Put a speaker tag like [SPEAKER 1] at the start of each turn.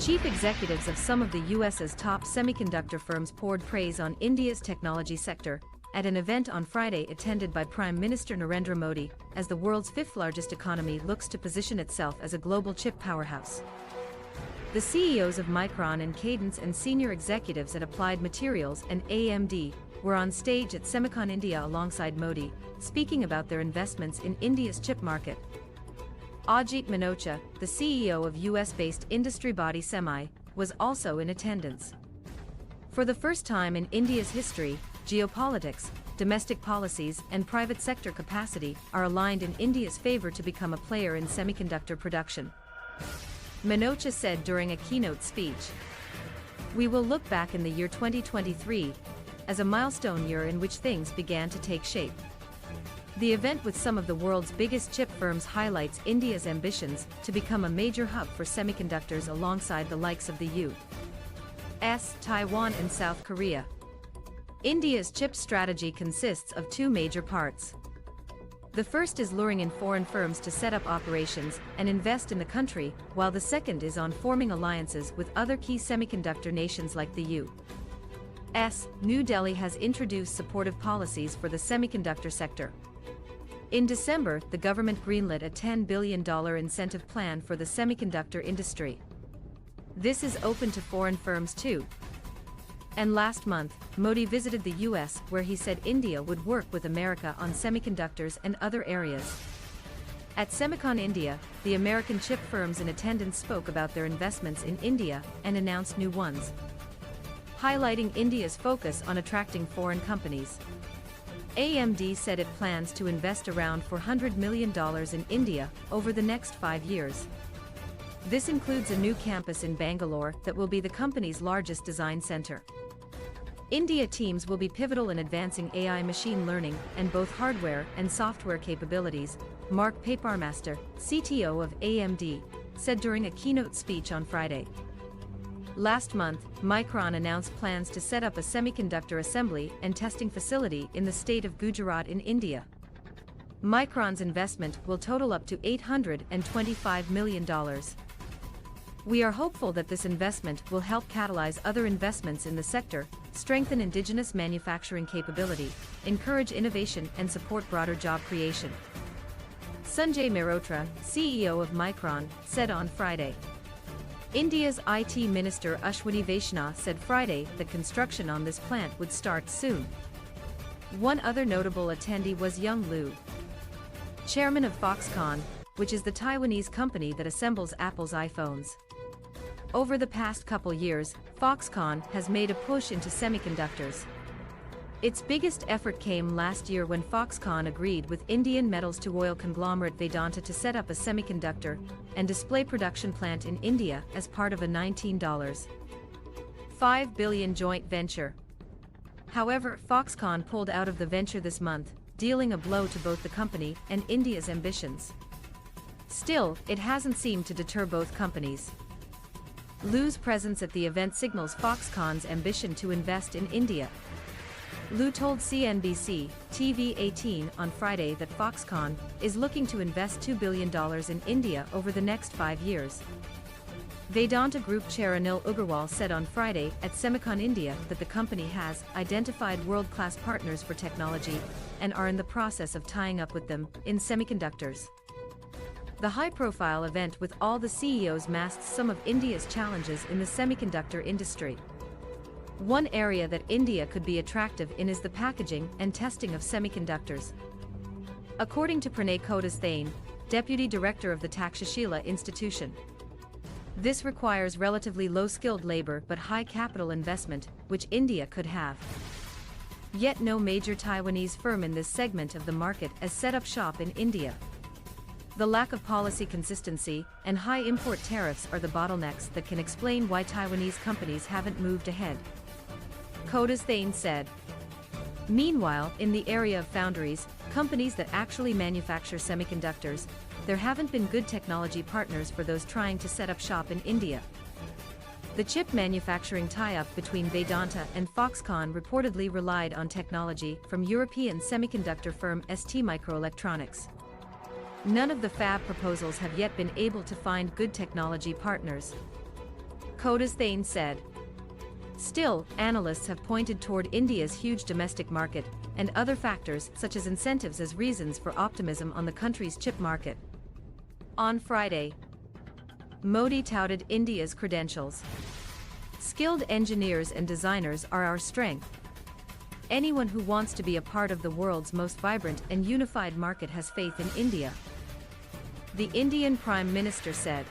[SPEAKER 1] Chief executives of some of the US's top semiconductor firms poured praise on India's technology sector at an event on Friday attended by Prime Minister Narendra Modi, as the world's fifth-largest economy looks to position itself as a global chip powerhouse. The CEOs of Micron and Cadence and senior executives at Applied Materials and AMD were on stage at Semicon India alongside Modi, speaking about their investments in India's chip market. Ajit Minocha, the CEO of US-based industry body Semi, was also in attendance. For the first time in India's history, geopolitics, domestic policies, and private sector capacity are aligned in India's favor to become a player in semiconductor production. Minocha said during a keynote speech, "We will look back in the year 2023 as a milestone year in which things began to take shape." The event with some of the world's biggest chip firms highlights India's ambitions to become a major hub for semiconductors alongside the likes of the US, Taiwan, and South Korea. India's chip strategy consists of two major parts. The first is luring in foreign firms to set up operations and invest in the country, while the second is on forming alliances with other key semiconductor nations like the US. New Delhi has introduced supportive policies for the semiconductor sector. In December, the government greenlit a $10 billion incentive plan for the semiconductor industry. This is open to foreign firms too. And last month, Modi visited the US, where he said India would work with America on semiconductors and other areas. At Semicon India, the American chip firms in attendance spoke about their investments in India and announced new ones, highlighting India's focus on attracting foreign companies. AMD said it plans to invest around $400 million in India over the next 5 years. This includes a new campus in Bangalore that will be the company's largest design center. India teams will be pivotal in advancing AI machine learning and both hardware and software capabilities, Mark Papermaster, CTO of AMD, said during a keynote speech on Friday. Last month, Micron announced plans to set up a semiconductor assembly and testing facility in the state of Gujarat in India. Micron's investment will total up to $825 million. "We are hopeful that this investment will help catalyze other investments in the sector, strengthen indigenous manufacturing capability, encourage innovation and support broader job creation," Sanjay Mehrotra, CEO of Micron, said on Friday. India's IT Minister Ashwini Vaishnaw said Friday that construction on this plant would start soon. One other notable attendee was Young Liu, chairman of Foxconn, which is the Taiwanese company that assembles Apple's iPhones. Over the past couple years, Foxconn has made a push into semiconductors. Its biggest effort came last year when Foxconn agreed with Indian metals-to-oil conglomerate Vedanta to set up a semiconductor and display production plant in India as part of a $19.5 billion joint venture. However, Foxconn pulled out of the venture this month, dealing a blow to both the company and India's ambitions. Still, it hasn't seemed to deter both companies. Liu's presence at the event signals Foxconn's ambition to invest in India. Liu told CNBC TV18 on Friday that Foxconn is looking to invest $2 billion in India over the next 5 years. Vedanta Group Chair Anil Agarwal said on Friday at Semicon India that the company has identified world-class partners for technology and are in the process of tying up with them in semiconductors. The high-profile event with all the CEOs masked some of India's challenges in the semiconductor industry. One area that India could be attractive in is the packaging and testing of semiconductors. According to Pranay Kodasthane, Deputy Director of the Takshashila Institution, this requires relatively low-skilled labor but high capital investment, which India could have. Yet no major Taiwanese firm in this segment of the market has set up shop in India. The lack of policy consistency and high import tariffs are the bottlenecks that can explain why Taiwanese companies haven't moved ahead, Kodasthane said. Meanwhile, in the area of foundries, companies that actually manufacture semiconductors, there haven't been good technology partners for those trying to set up shop in India. The chip manufacturing tie-up between Vedanta and Foxconn reportedly relied on technology from European semiconductor firm ST Microelectronics. None of the fab proposals have yet been able to find good technology partners. Kodasthane said. Still, analysts have pointed toward India's huge domestic market and other factors such as incentives as reasons for optimism on the country's chip market. On Friday, Modi touted India's credentials. Skilled engineers and designers are our strength. Anyone who wants to be a part of the world's most vibrant and unified market has faith in India, the Indian Prime Minister said.